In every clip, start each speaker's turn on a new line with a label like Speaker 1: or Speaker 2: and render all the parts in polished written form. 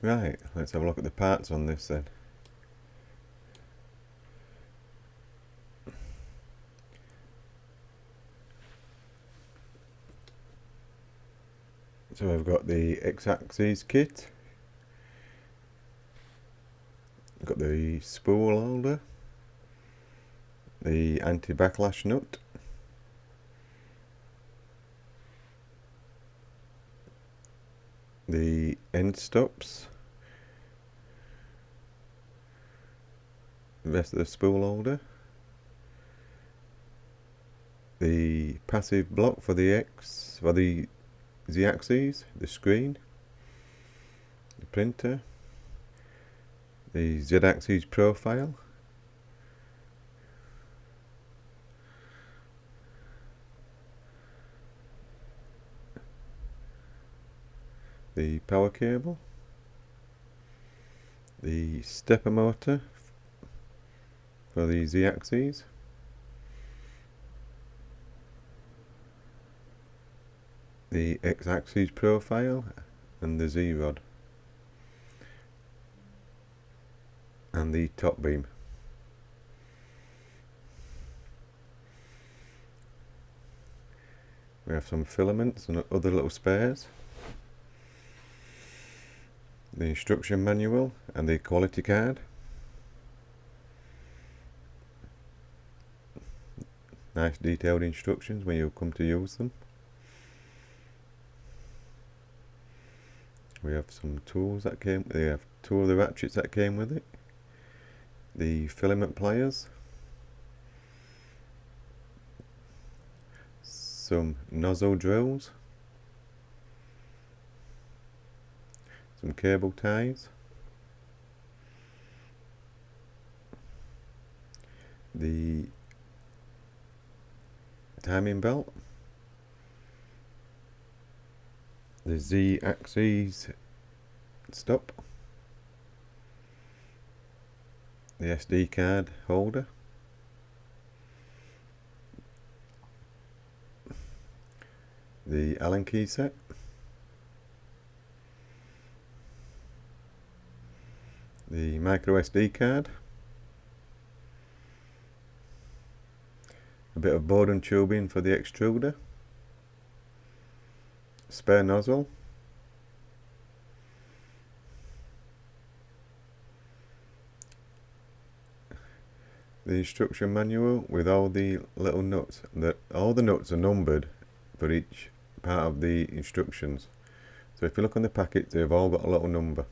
Speaker 1: Right, let's have a look at the parts on this then. So we've got the X-axis kit, we've got the spool holder, the anti-backlash nut, the end stops, the rest of the spool holder, the passive block for the Z-axis, the screen, the printer, the Z-axis profile, the power cable, the stepper motor for the Z-axis, the X-axis profile and the Z-rod, and the top beam. We have some filaments and other little spares, the instruction manual and the quality card, nice detailed instructions when you come to use them. We have some tools that came, they have two of the ratchets that came with it, the filament pliers, some nozzle drills, some cable ties, the timing belt, the Z-axis stop, the SD card holder, the Allen key set, the micro SD card, a bit of Bowden tubing for the extruder, spare nozzle, the instruction manual with all the little nuts. All the nuts are numbered for each part of the instructions. So if you look on the packet, they've all got a little number,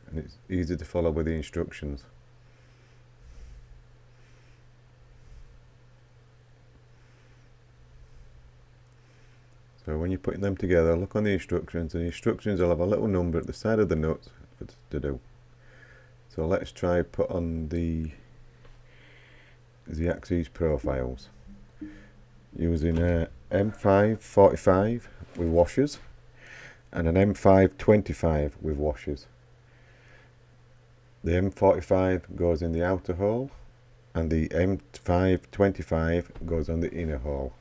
Speaker 1: and it's easy to follow with the instructions. So when you're putting them together, look on the instructions, and the instructions will have a little number at the side of the nuts to do. So let's try put on the Z-axis profiles using a M545 with washers and an M525 with washers. The M45 goes in the outer hole and the M525 goes on the inner hole.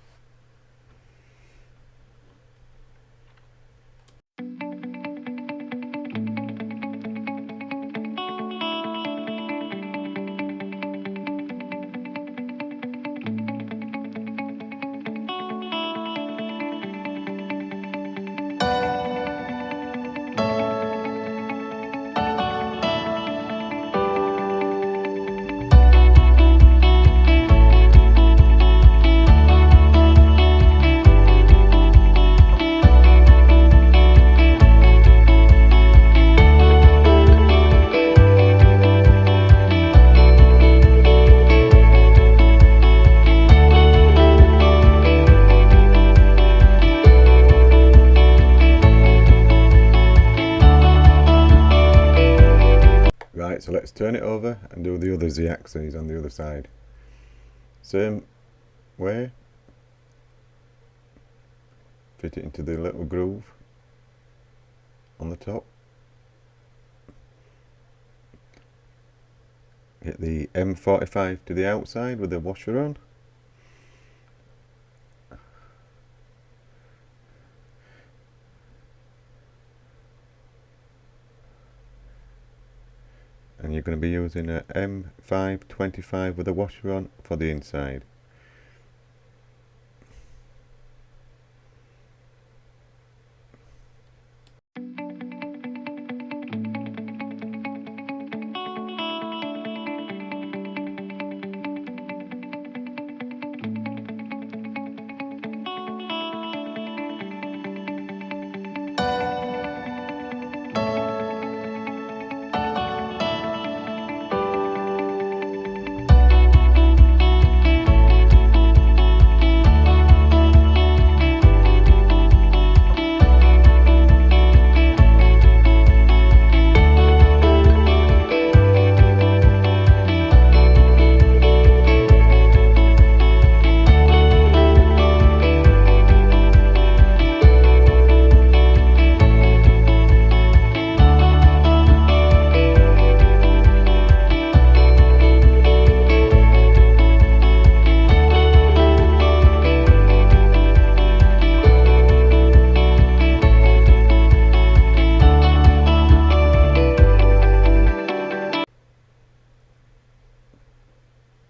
Speaker 1: Right, so let's turn it over and do the other Z-axis on the other side. Same way, fit it into the little groove on the top. Hit the M45 to the outside with the washer on. and you're going to be using a M525 with a washer on for the inside.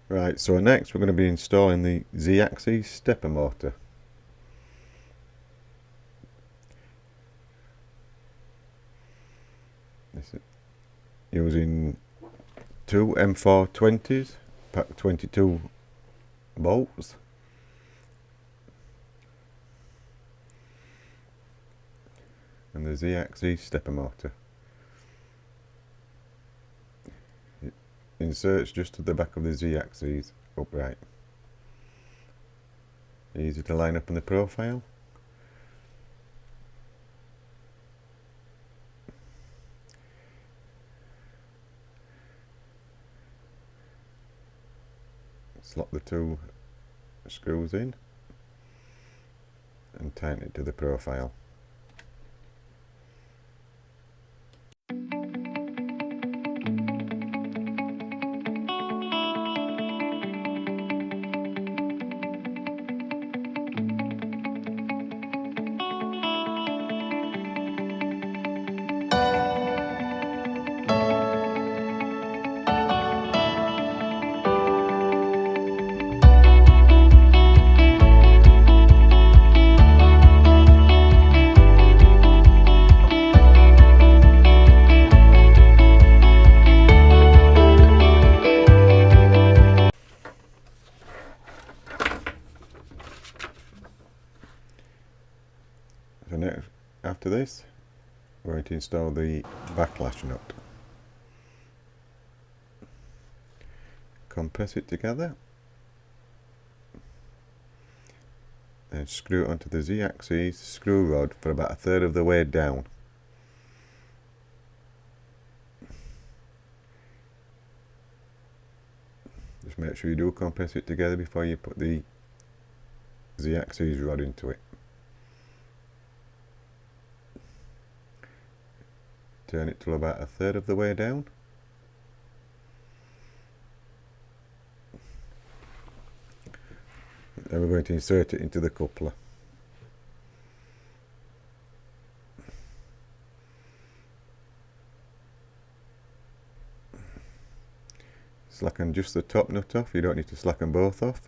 Speaker 1: Right, so next we're going to be installing the Z-axis stepper motor. This is using two M420s, pack 22 bolts. And the Z-axis stepper motor. It inserts just to the back of the Z-axis upright. Easy to line up in the profile. Slot the two screws in and tighten it to the profile. So next, after this, we're going to install the backlash nut. Compress it together and screw it onto the Z-axis screw rod for about a third of the way down. Just make sure you do compress it together before you put the Z-axis rod into it. Turn it till about a third of the way down. Then we're going to insert it into the coupler. Slacken just the top nut off, you don't need to slacken both off.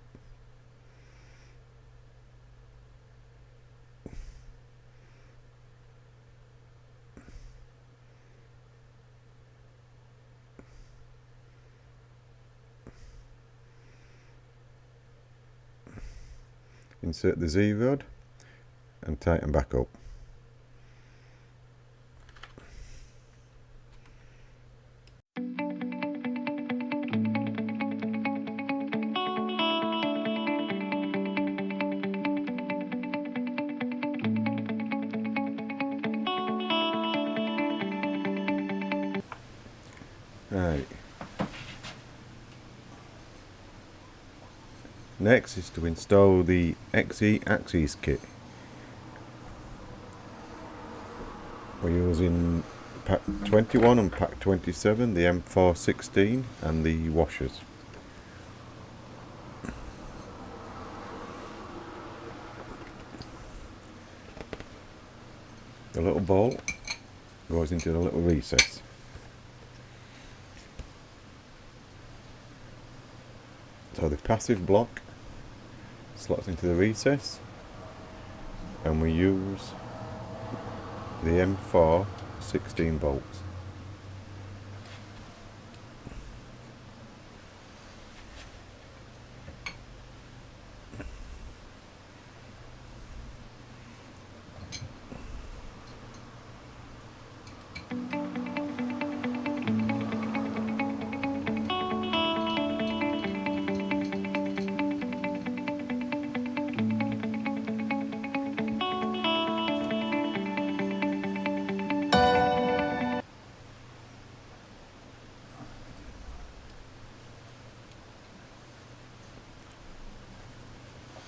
Speaker 1: Insert the Z rod and tighten back up. Right. Next is to install the XE axis kit. We're using pack 21 and pack 27, the M416 and the washers. The little bolt goes into the little recess. So the passive block slots into the recess, and we use the M4 16 bolts.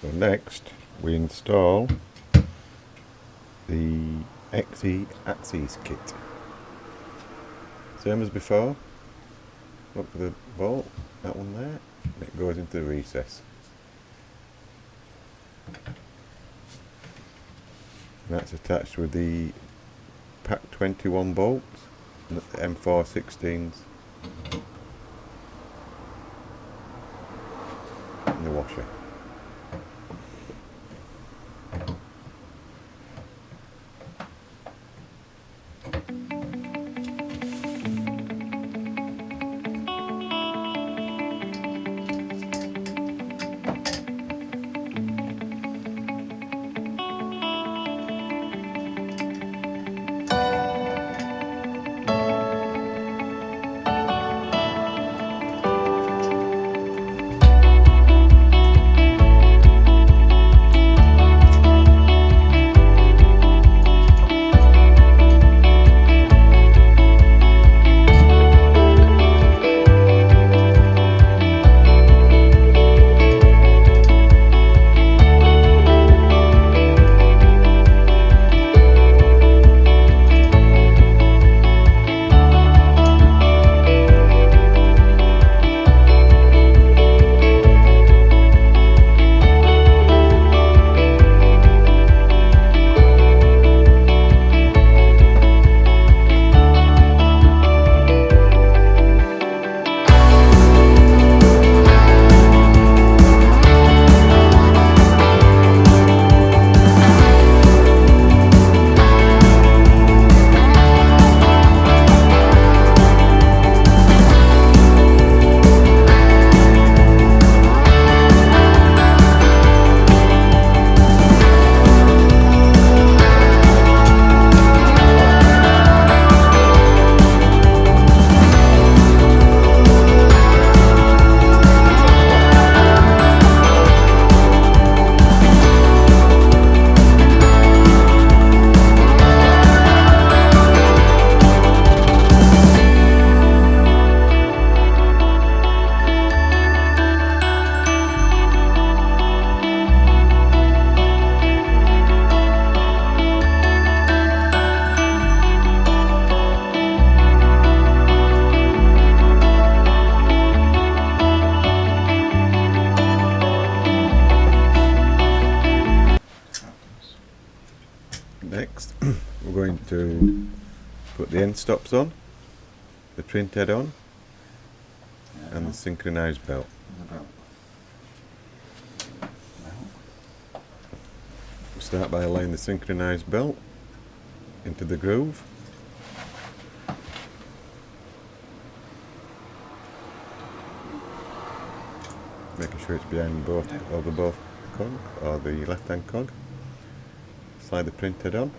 Speaker 1: So next we install the XE axes kit. Same as before, look for the bolt, that one there, and it goes into the recess. And that's attached with the Pack 21 bolts and the M416s and the washer. Next we're going to put the end stops on, the print head on, and the synchronised belt. We'll start by aligning the synchronised belt into the groove. Making sure it's behind over both cog, or the left hand cog. Slide the print head on.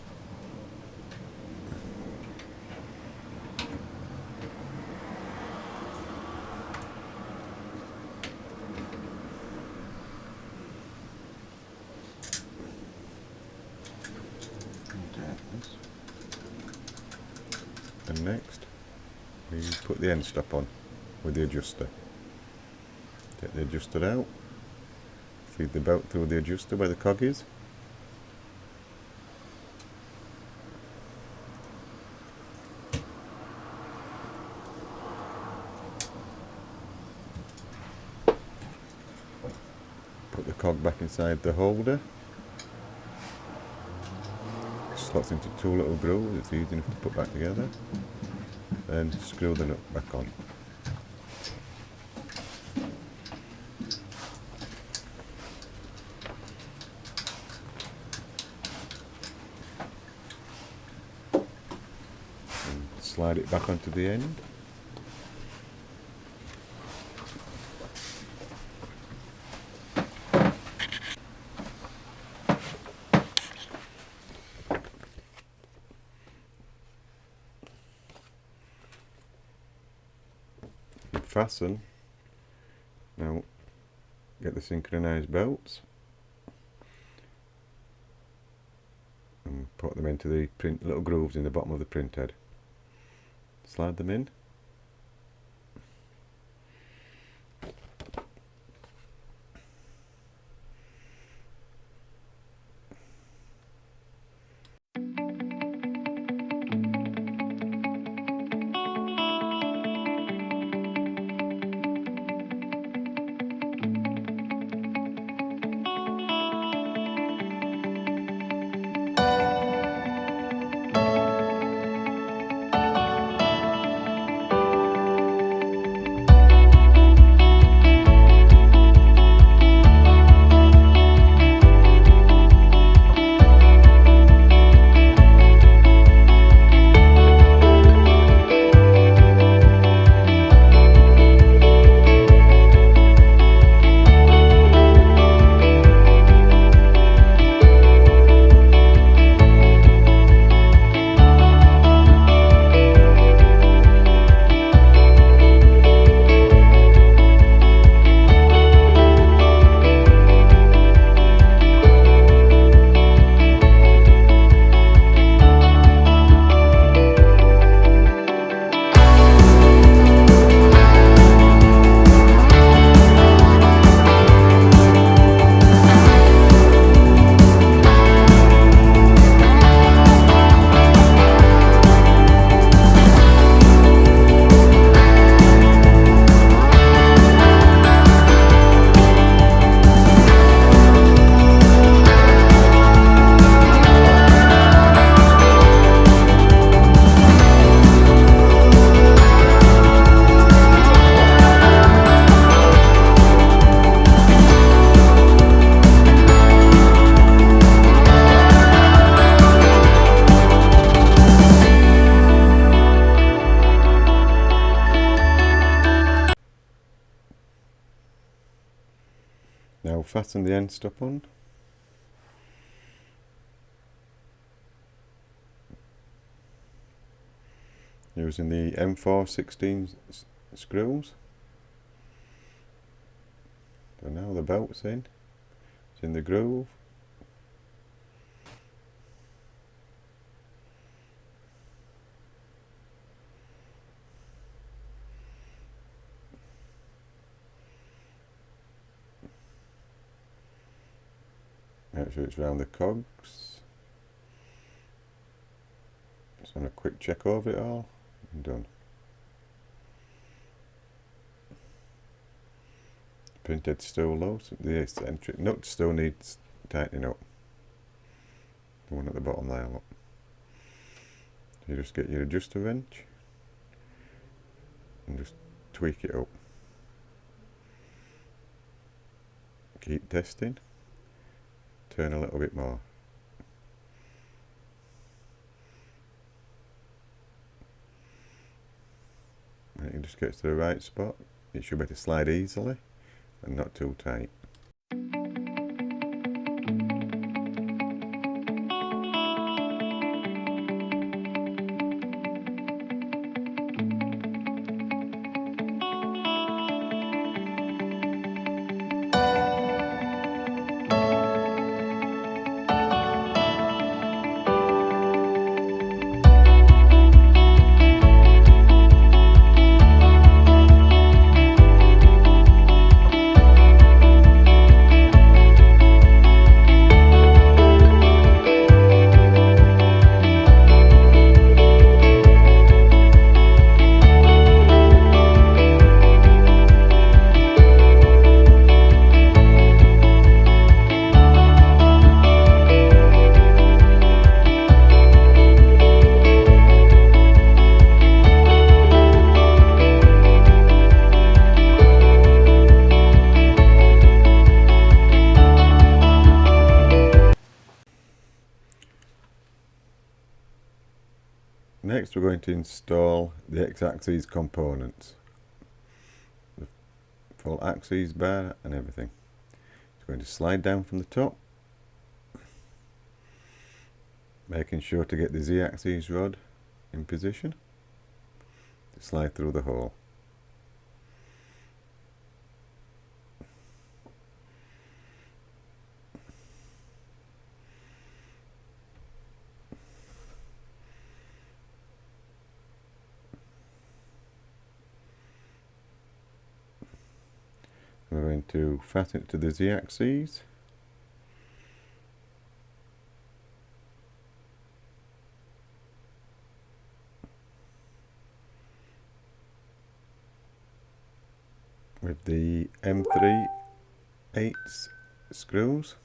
Speaker 1: And next we put the end stop on with the adjuster. Take the adjuster out, feed the belt through the adjuster where the cog is. Put the cog back inside the holder. Slots into two little grooves, it's easy enough to put back together. Then screw the nut back on. slide it back onto the end. And fasten. Now get the synchronized belts and put them into the little grooves in the bottom of the print head. Slide them in. Now fasten the end stop on. Using the M416 screws. So now the belt's in. It's in the groove. Make sure it's round the cogs. Just want a quick check over it all and done. Printhead's still low, so the eccentric nut still needs tightening up. The one at the bottom there, look. You just get your adjuster wrench and just tweak it up. Keep testing. Turn a little bit more. When it just gets to the right spot, it should be able to slide easily and not too tight. Next we're going to install the X-axis components, the full axis bar and everything. It's going to slide down from the top, making sure to get the Z-axis rod in position to slide through the hole. We're going to fasten it to the Z-axis. With the M3/8 screws.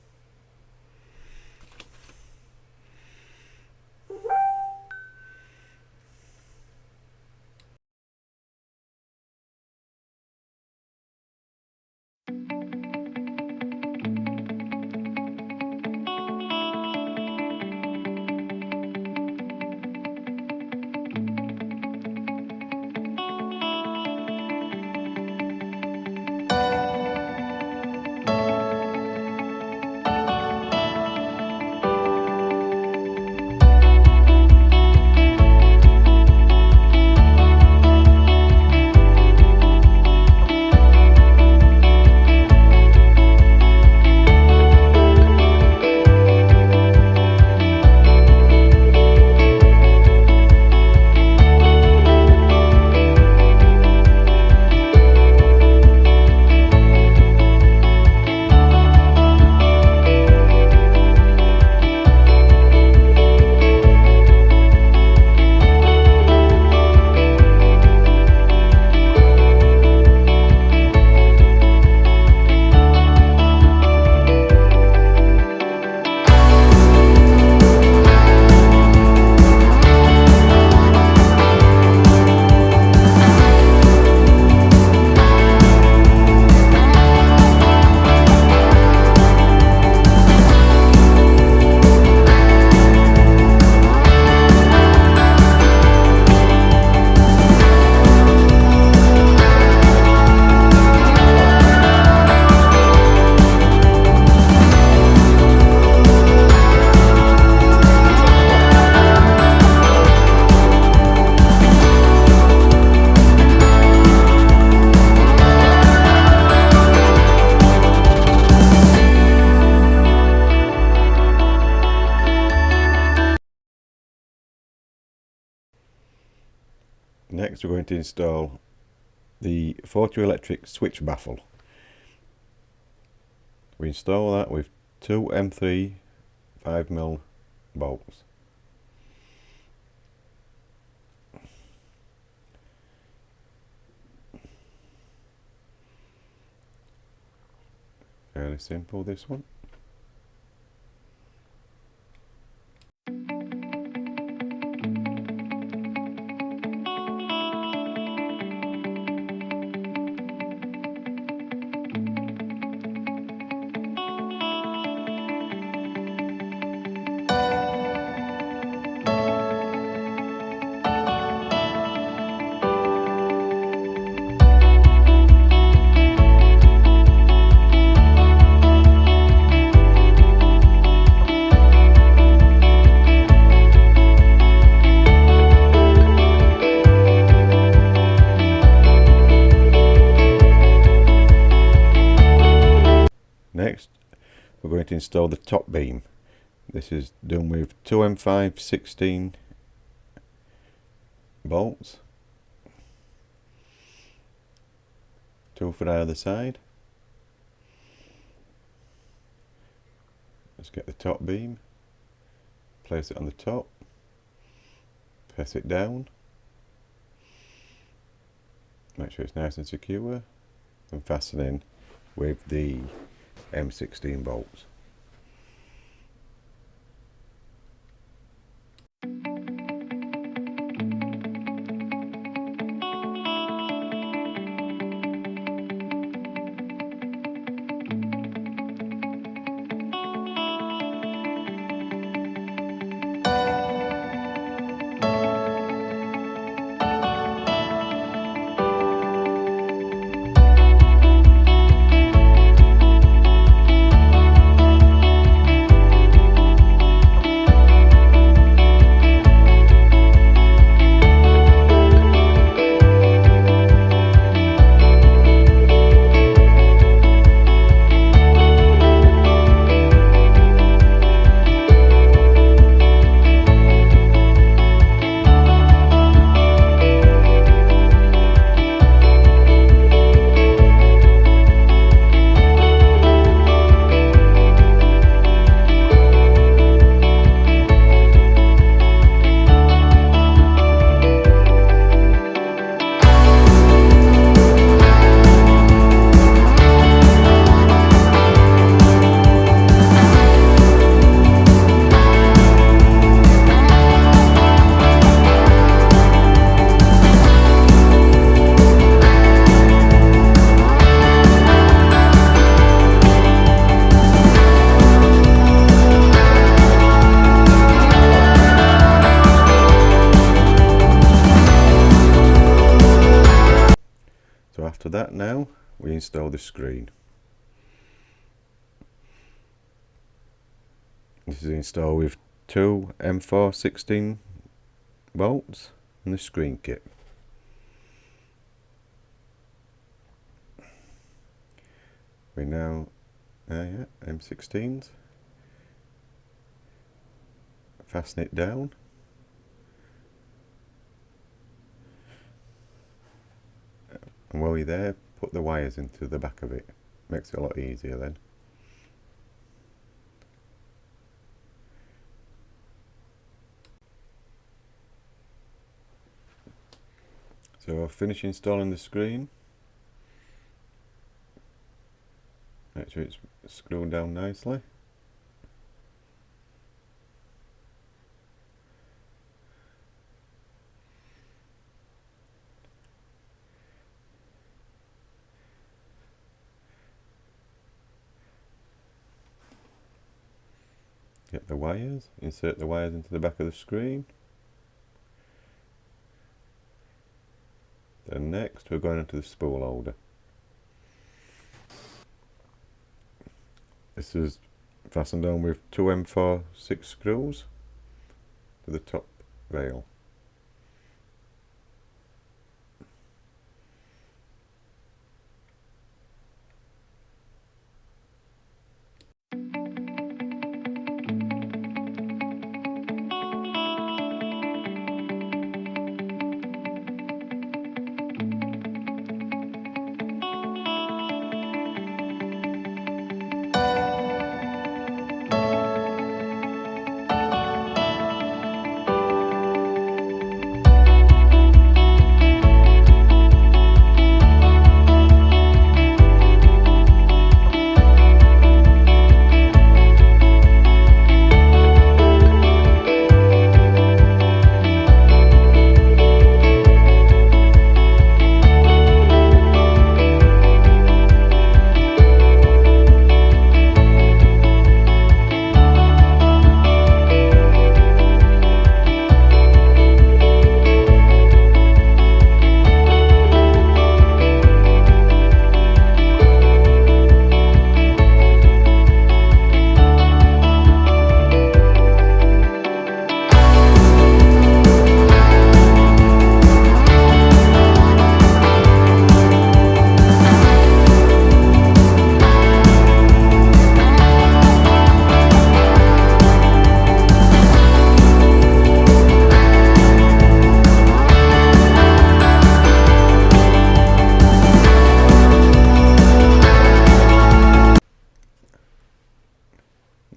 Speaker 1: Next we're going to install the photoelectric switch baffle. We install that with two M3 5mm bolts. Fairly simple, this one. Next, we're going to install the top beam. This is done with two M5 16 bolts, two for either side. Let's get the top beam, place it on the top, press it down, make sure it's nice and secure, and fasten in with the M16 bolts. after that now we install the screen. This is installed with two M4 16 bolts and the screen kit. We now M16s, fasten it down, and while you're there, put the wires into the back of it. Makes it a lot easier then. So I'll finish installing the screen. Make sure it's screwed down nicely. Get the wires, insert the wires into the back of the screen. Then next we're going into the spool holder. This is fastened on with two M4 6 screws to the top rail.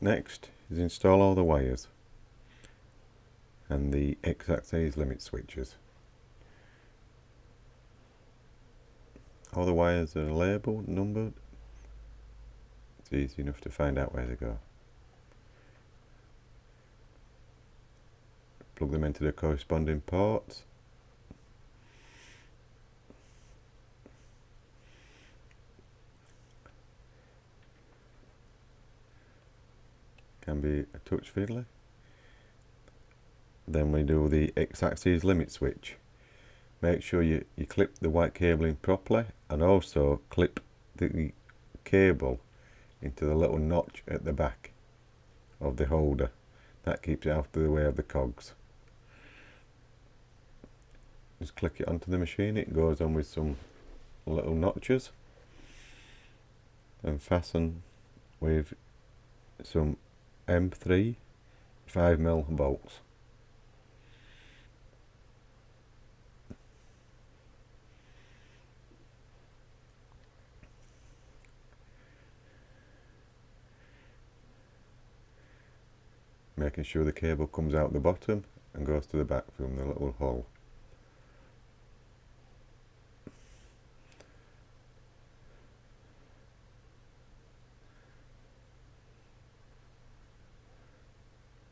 Speaker 1: Next is install all the wires and the X-axis limit switches. All the wires are labelled, numbered. It's easy enough to find out where to go. Plug them into the corresponding ports. Can be a touch fiddly. Then we do the X-axis limit switch. Make sure you clip the white cabling properly, and also clip the cable into the little notch at the back of the holder. That keeps it out of the way of the cogs. Just click it onto the machine. It goes on with some little notches, and fasten with some M3 5mm bolts. Making sure the cable comes out the bottom and goes to the back from the little hole.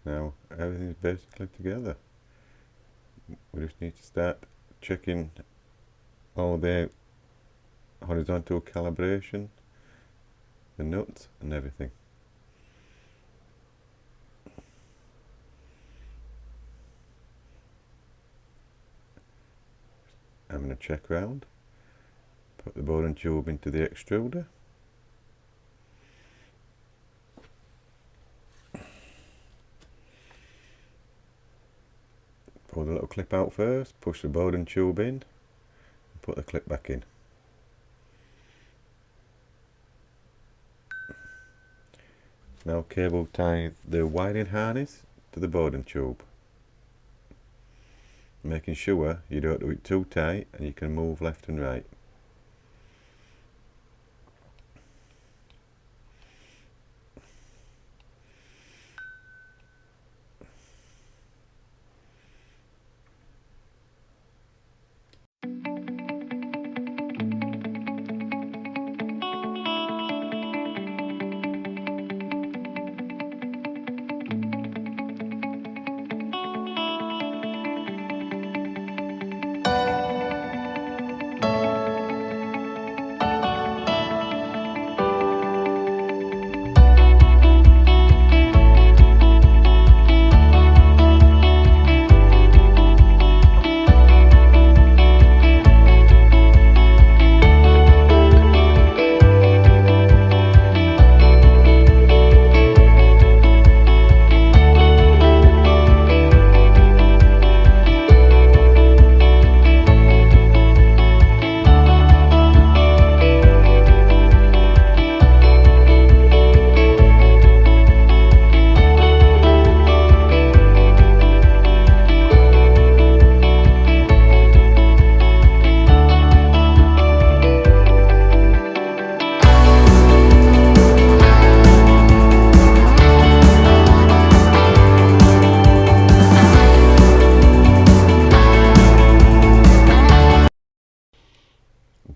Speaker 1: Now everything's basically together. We just need to start checking all the horizontal calibration, the nuts and everything. I'm going to check round, Put the board and tube into the extruder. Pull the little clip out first, push the board and tube in, and put the clip back in. Now cable tie the wiring harness to the board and tube, making sure you don't do it too tight and you can move left and right.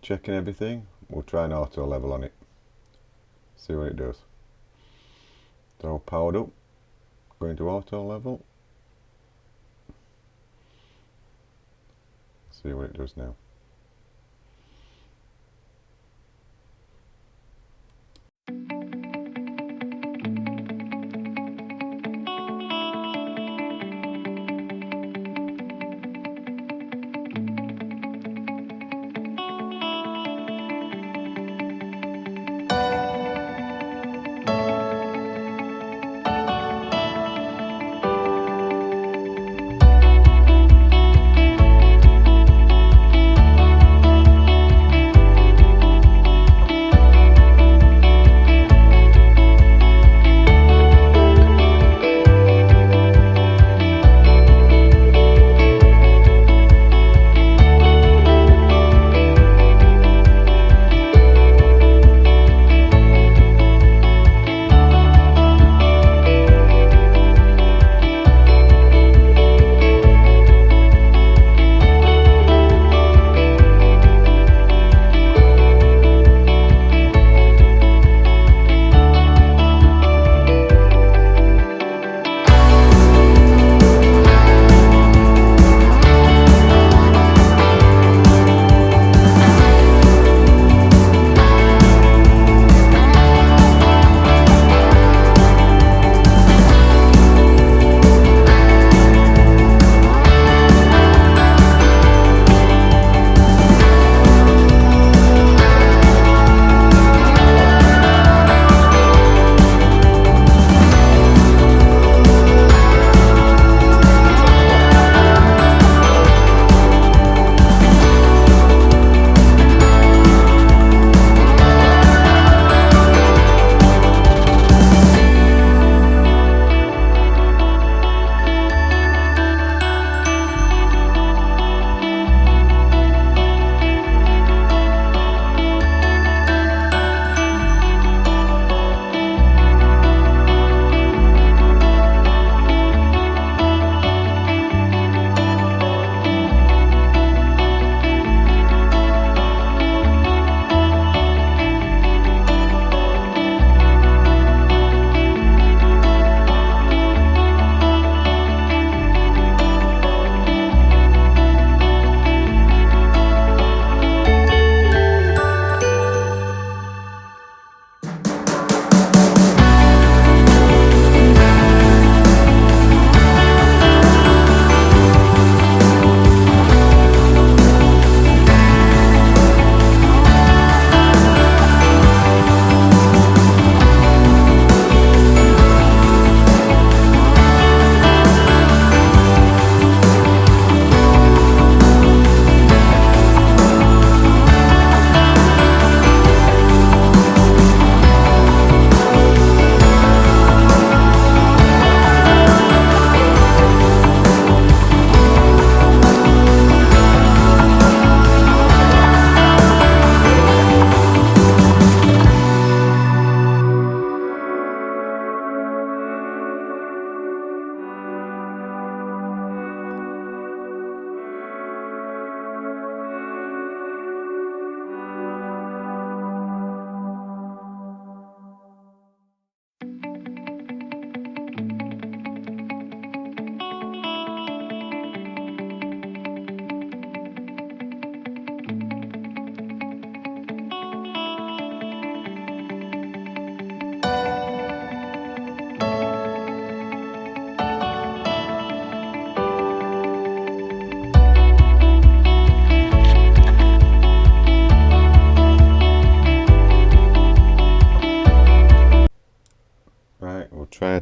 Speaker 1: Checking everything, we'll try an auto level on it, see what it does. So all powered up, going to auto level, see what it does now.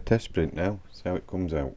Speaker 1: test print now, see how it comes out.